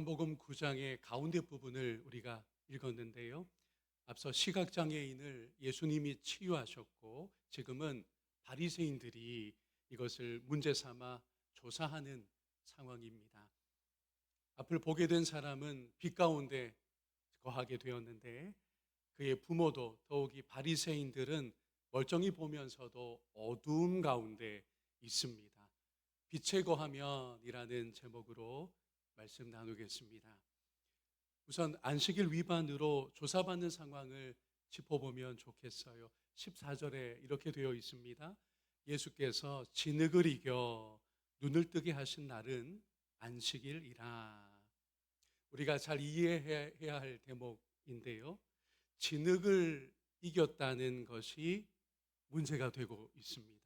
요한복음 9장의 가운데 부분을 우리가 읽었는데요. 앞서 시각장애인을 예수님이 치유하셨고 지금은 바리새인들이 이것을 문제 삼아 조사하는 상황입니다. 앞을 보게 된 사람은 빛 가운데 거하게 되었는데 그의 부모도 더욱이 바리새인들은 멀쩡히 보면서도 어두움 가운데 있습니다. 빛에 거하면이라는 제목으로 말씀 나누겠습니다. 우선 안식일 위반으로 조사받는 상황을 짚어보면 좋겠어요. 14절에 이렇게 되어 있습니다. 예수께서 진흙을 이겨 눈을 뜨게 하신 날은 안식일이라. 우리가 잘 이해해야 할 대목인데요. 진흙을 이겼다는 것이 문제가 되고 있습니다.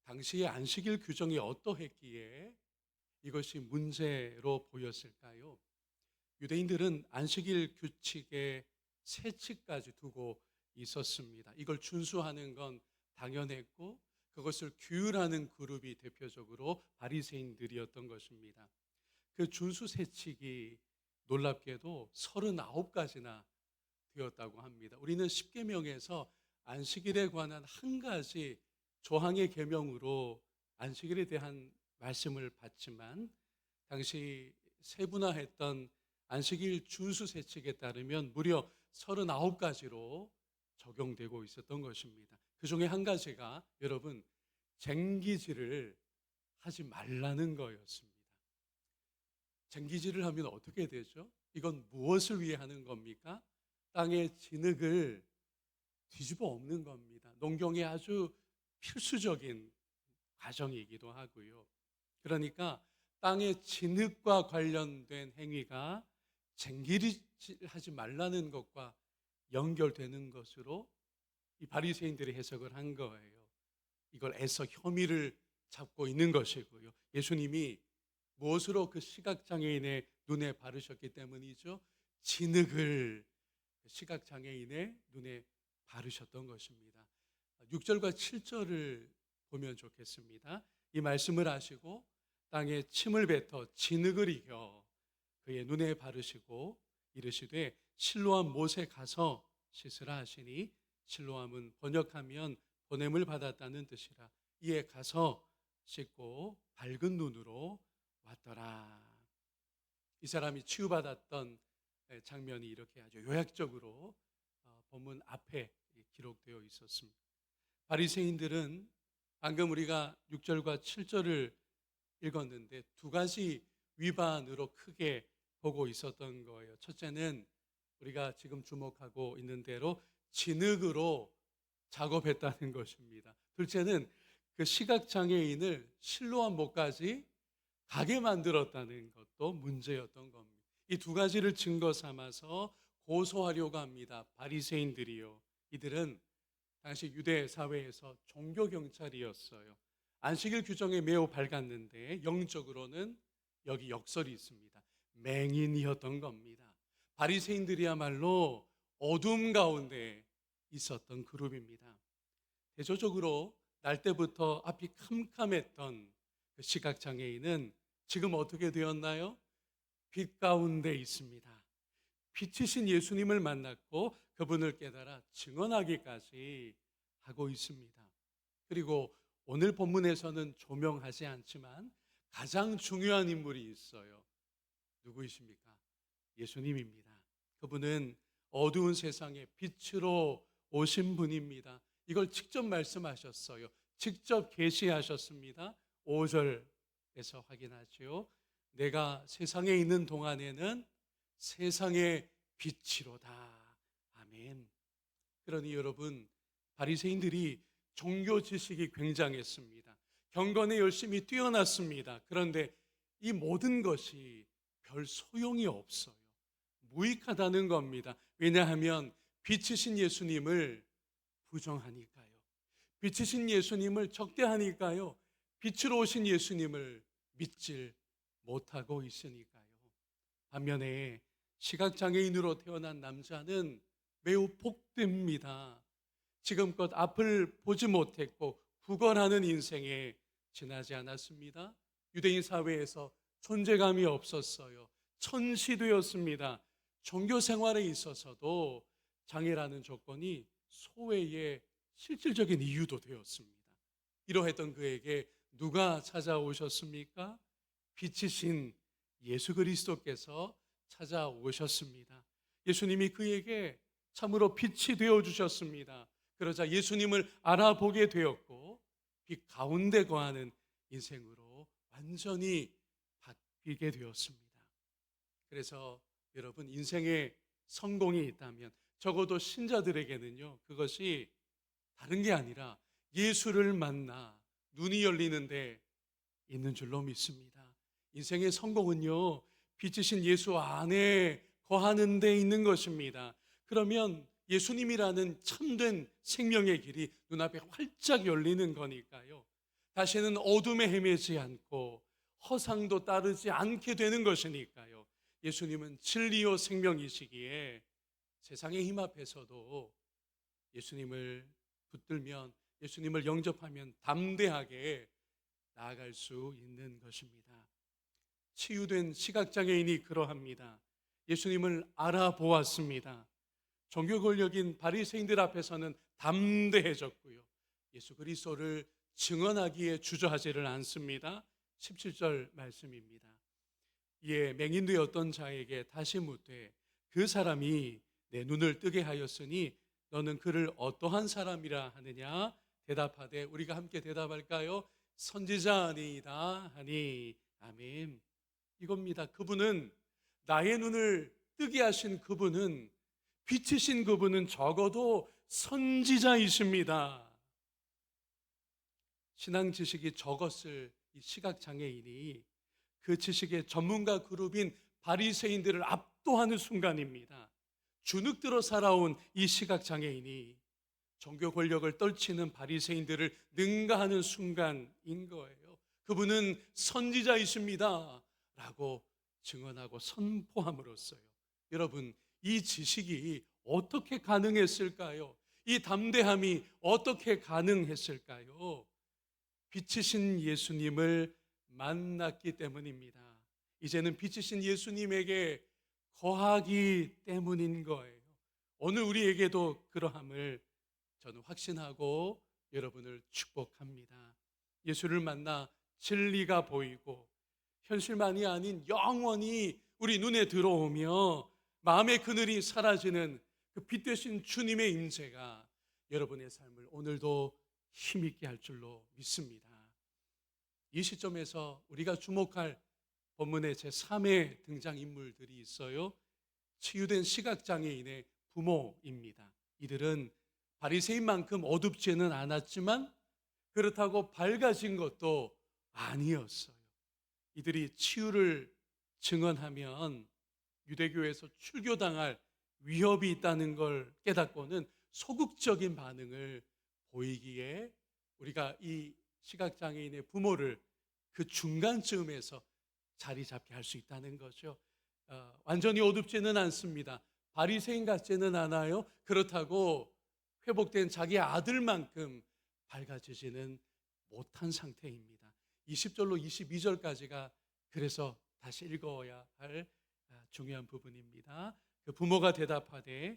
당시의 안식일 규정이 어떠했기에 이것이 문제로 보였을까요? 유대인들은 안식일 규칙에 세칙까지 두고 있었습니다. 이걸 준수하는 건 당연했고 그것을 규율하는 그룹이 대표적으로 바리새인들이었던 것입니다. 그 준수 세칙이 놀랍게도 39가지나 되었다고 합니다. 우리는 십계명에서 안식일에 관한 한 가지 조항의 계명으로 안식일에 대한 말씀을 받지만 당시 세분화했던 안식일 준수 세칙에 따르면 무려 39가지로 적용되고 있었던 것입니다. 그 중에 한 가지가 여러분 쟁기질을 하지 말라는 거였습니다. 쟁기질을 하면 어떻게 되죠? 이건 무엇을 위해 하는 겁니까? 땅의 진흙을 뒤집어 엎는 겁니다. 농경의 아주 필수적인 과정이기도 하고요. 그러니까 땅의 진흙과 관련된 행위가 쟁기질하지 말라는 것과 연결되는 것으로 이 바리새인들이 해석을 한 거예요. 이걸 애써 혐의를 잡고 있는 것이고요. 예수님이 무엇으로 그 시각장애인의 눈에 바르셨기 때문이죠. 진흙을 시각장애인의 눈에 바르셨던 것입니다. 6절과 7절을 보면 좋겠습니다. 이 말씀을 하시고 땅에 침을 뱉어 진흙을 이겨 그의 눈에 바르시고 이르시되 실로암 못에 가서 씻으라 하시니 실로암은 번역하면 보냄을 받았다는 뜻이라. 이에 가서 씻고 밝은 눈으로 왔더라. 이 사람이 치유받았던 장면이 이렇게 아주 요약적으로 본문 앞에 기록되어 있었습니다. 바리새인들은 방금 우리가 6절과 7절을 읽었는데 두 가지 위반으로 크게 보고 있었던 거예요. 첫째는 우리가 지금 주목하고 있는 대로 진흙으로 작업했다는 것입니다. 둘째는 그 시각장애인을 실로암 못까지 가게 만들었다는 것도 문제였던 겁니다. 이 두 가지를 증거 삼아서 고소하려고 합니다. 바리새인들이요. 이들은 당시 유대 사회에서 종교 경찰이었어요. 안식일 규정에 매우 밝았는데 영적으로는 여기 역설이 있습니다. 맹인이었던 겁니다. 바리새인들이야말로 어둠 가운데 있었던 그룹입니다. 대조적으로 날 때부터 앞이 캄캄했던 그 시각장애인은 지금 어떻게 되었나요? 빛 가운데 있습니다. 빛이신 예수님을 만났고 그분을 깨달아 증언하기까지 하고 있습니다. 그리고 오늘 본문에서는 조명하지 않지만 가장 중요한 인물이 있어요. 누구이십니까? 예수님입니다. 그분은 어두운 세상에 빛으로 오신 분입니다. 이걸 직접 말씀하셨어요. 직접 계시하셨습니다. 5절에서 확인하죠. 내가 세상에 있는 동안에는 세상의 빛이로다. 아멘. 그러니 여러분, 바리새인들이 종교 지식이 굉장했습니다. 경건에 열심히 뛰어났습니다. 그런데 이 모든 것이 별 소용이 없어요. 무익하다는 겁니다. 왜냐하면 빛이신 예수님을 부정하니까요. 빛이신 예수님을 적대하니까요. 빛으로 오신 예수님을 믿질 못하고 있으니까요. 반면에 시각장애인으로 태어난 남자는 매우 복됩니다. 지금껏 앞을 보지 못했고 구걸하는 인생에 지나지 않았습니다. 유대인 사회에서 존재감이 없었어요. 천시 되었습니다. 종교 생활에 있어서도 장애라는 조건이 소외의 실질적인 이유도 되었습니다. 이러했던 그에게 누가 찾아오셨습니까? 빛이신 예수 그리스도께서 찾아오셨습니다. 예수님이 그에게 참으로 빛이 되어 주셨습니다. 그러자 예수님을 알아보게 되었고 빛 가운데 거하는 인생으로 완전히 바뀌게 되었습니다. 그래서 여러분, 인생에 성공이 있다면 적어도 신자들에게는요, 그것이 다른 게 아니라 예수를 만나 눈이 열리는데 있는 줄로 믿습니다. 인생의 성공은요, 빛이신 예수 안에 거하는 데 있는 것입니다. 그러면 예수님이라는 참된 생명의 길이 눈앞에 활짝 열리는 거니까요, 다시는 어둠에 헤매지 않고 허상도 따르지 않게 되는 것이니까요, 예수님은 진리요 생명이시기에 세상의 힘 앞에서도 예수님을 붙들면, 예수님을 영접하면 담대하게 나아갈 수 있는 것입니다. 치유된 시각장애인이 그러합니다. 예수님을 알아보았습니다. 종교 권력인 바리새인들 앞에서는 담대해졌고요, 예수 그리스도를 증언하기에 주저하지를 않습니다. 17절 말씀입니다. 이에 맹인되었던 자에게 다시 묻되 그 사람이 내 눈을 뜨게 하였으니 너는 그를 어떠한 사람이라 하느냐? 대답하되, 우리가 함께 대답할까요? 선지자니이다 하니. 아멘. 이겁니다. 그분은, 나의 눈을 뜨게 하신 그분은, 빛이신 그분은 적어도 선지자이십니다. 신앙 지식이 적었을 이 시각장애인이 그 지식의 전문가 그룹인 바리새인들을 압도하는 순간입니다. 주눅들어 살아온 이 시각장애인이 종교 권력을 떨치는 바리새인들을 능가하는 순간인 거예요. 그분은 선지자이십니다 라고 증언하고 선포함으로써요, 여러분, 이 지식이 어떻게 가능했을까요? 이 담대함이 어떻게 가능했을까요? 빛이신 예수님을 만났기 때문입니다. 이제는 빛이신 예수님에게 거하기 때문인 거예요. 오늘 우리에게도 그러함을 저는 확신하고 여러분을 축복합니다. 예수를 만나 진리가 보이고 현실만이 아닌 영원히 우리 눈에 들어오며 마음의 그늘이 사라지는 그 빛 되신 주님의 임재가 여러분의 삶을 오늘도 힘있게 할 줄로 믿습니다. 이 시점에서 우리가 주목할 본문의 제3의 등장인물들이 있어요. 치유된 시각장애인의 부모입니다. 이들은 바리새인만큼 어둡지는 않았지만 그렇다고 밝아진 것도 아니었어요. 이들이 치유를 증언하면 유대교에서 출교당할 위협이 있다는 걸 깨닫고는 소극적인 반응을 보이기에 우리가 이 시각장애인의 부모를 그 중간쯤에서 자리 잡게 할 수 있다는 거죠. 완전히 어둡지는 않습니다. 바리새인 같지는 않아요. 그렇다고 회복된 자기 아들만큼 밝아지지는 못한 상태입니다. 20절로 22절까지가 그래서 다시 읽어야 할 중요한 부분입니다. 그 부모가 대답하여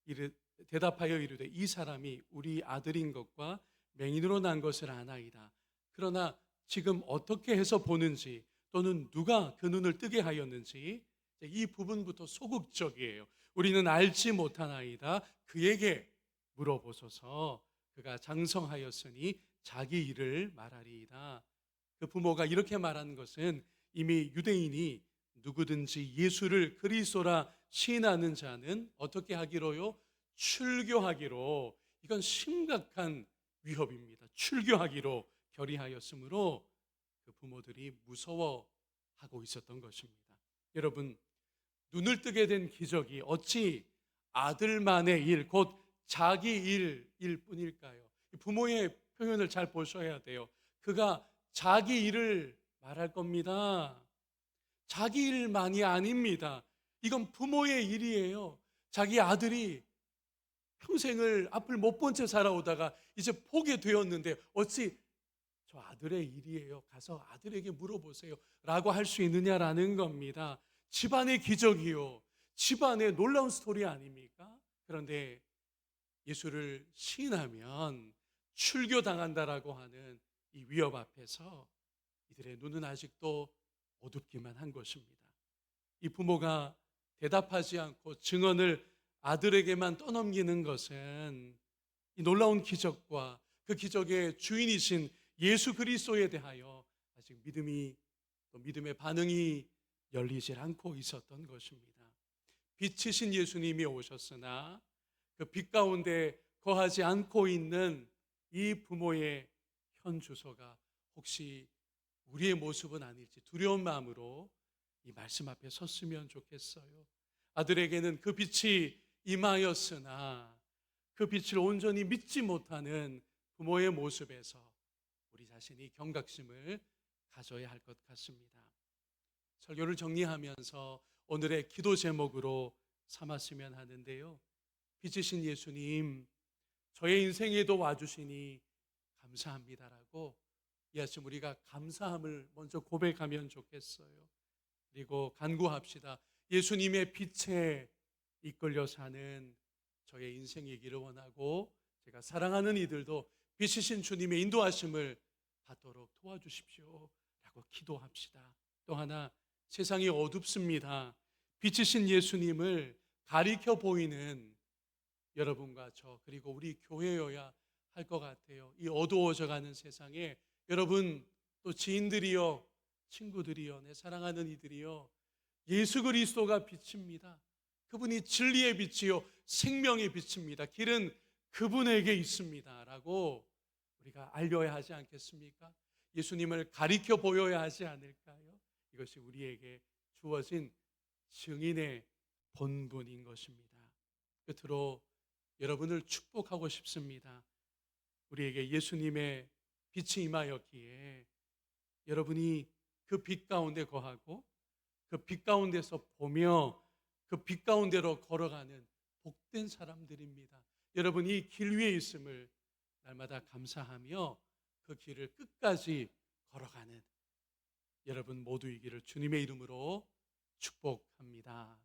이르되 이 사람이 우리 아들인 것과 맹인으로 난 것을 아나이다. 그러나 지금 어떻게 해서 보는지 또는 누가 그 눈을 뜨게 하였는지 이 부분부터 소극적이에요. 우리는 알지 못하나이다. 그에게 물어보소서. 그가 장성하였으니 자기 일을 말하리이다. 그 부모가 이렇게 말하는 것은 이미 유대인이 누구든지 예수를 그리스도라 시인하는 자는 어떻게 하기로요? 출교하기로. 이건 심각한 위협입니다. 출교하기로 결의하였으므로 그 부모들이 무서워하고 있었던 것입니다. 여러분, 눈을 뜨게 된 기적이 어찌 아들만의 일, 곧 자기 일일 뿐일까요? 부모의 표현을 잘 보셔야 돼요. 그가 자기 일을 말할 겁니다. 자기 일만이 아닙니다. 이건 부모의 일이에요. 자기 아들이 평생을 앞을 못 본 채 살아오다가 이제 보게 되었는데 어찌 저 아들의 일이에요. 가서 아들에게 물어보세요. 라고 할 수 있느냐라는 겁니다. 집안의 기적이요. 집안의 놀라운 스토리 아닙니까? 그런데 예수를 시인하면 출교당한다라고 하는 이 위협 앞에서 이들의 눈은 아직도 어둡기만 한 것입니다. 이 부모가 대답하지 않고 증언을 아들에게만 떠넘기는 것은 이 놀라운 기적과 그 기적의 주인이신 예수 그리스도에 대하여 아직 믿음의 반응이 열리질 않고 있었던 것입니다. 빛이신 예수님이 오셨으나 그 빛 가운데 거하지 않고 있는 이 부모의 현 주소가 혹시 우리의 모습은 아닐지 두려운 마음으로 이 말씀 앞에 섰으면 좋겠어요. 아들에게는 그 빛이 임하였으나 그 빛을 온전히 믿지 못하는 부모의 모습에서 우리 자신이 경각심을 가져야 할 것 같습니다. 설교를 정리하면서 오늘의 기도 제목으로 삼았으면 하는데요. 빛이신 예수님, 저의 인생에도 와주시니 감사합니다라고 이 아침 우리가 감사함을 먼저 고백하면 좋겠어요. 그리고 간구합시다. 예수님의 빛에 이끌려 사는 저의 인생이기를 원하고 제가 사랑하는 이들도 빛이신 주님의 인도하심을 받도록 도와주십시오 라고 기도합시다. 또 하나, 세상이 어둡습니다. 빛이신 예수님을 가리켜 보이는 여러분과 저 그리고 우리 교회여야 할 것 같아요. 이 어두워져가는 세상에 여러분 또 지인들이요, 친구들이요, 내 사랑하는 이들이요, 예수 그리스도가 빛입니다. 그분이 진리의 빛이요 생명의 빛입니다. 길은 그분에게 있습니다 라고 우리가 알려야 하지 않겠습니까? 예수님을 가리켜 보여야 하지 않을까요? 이것이 우리에게 주어진 증인의 본분인 것입니다. 끝으로 여러분을 축복하고 싶습니다. 우리에게 예수님의 빛이 임하였기에 여러분이 그 빛 가운데 거하고 그 빛 가운데서 보며 그 빛 가운데로 걸어가는 복된 사람들입니다. 여러분이 길 위에 있음을 날마다 감사하며 그 길을 끝까지 걸어가는 여러분 모두이기를 주님의 이름으로 축복합니다.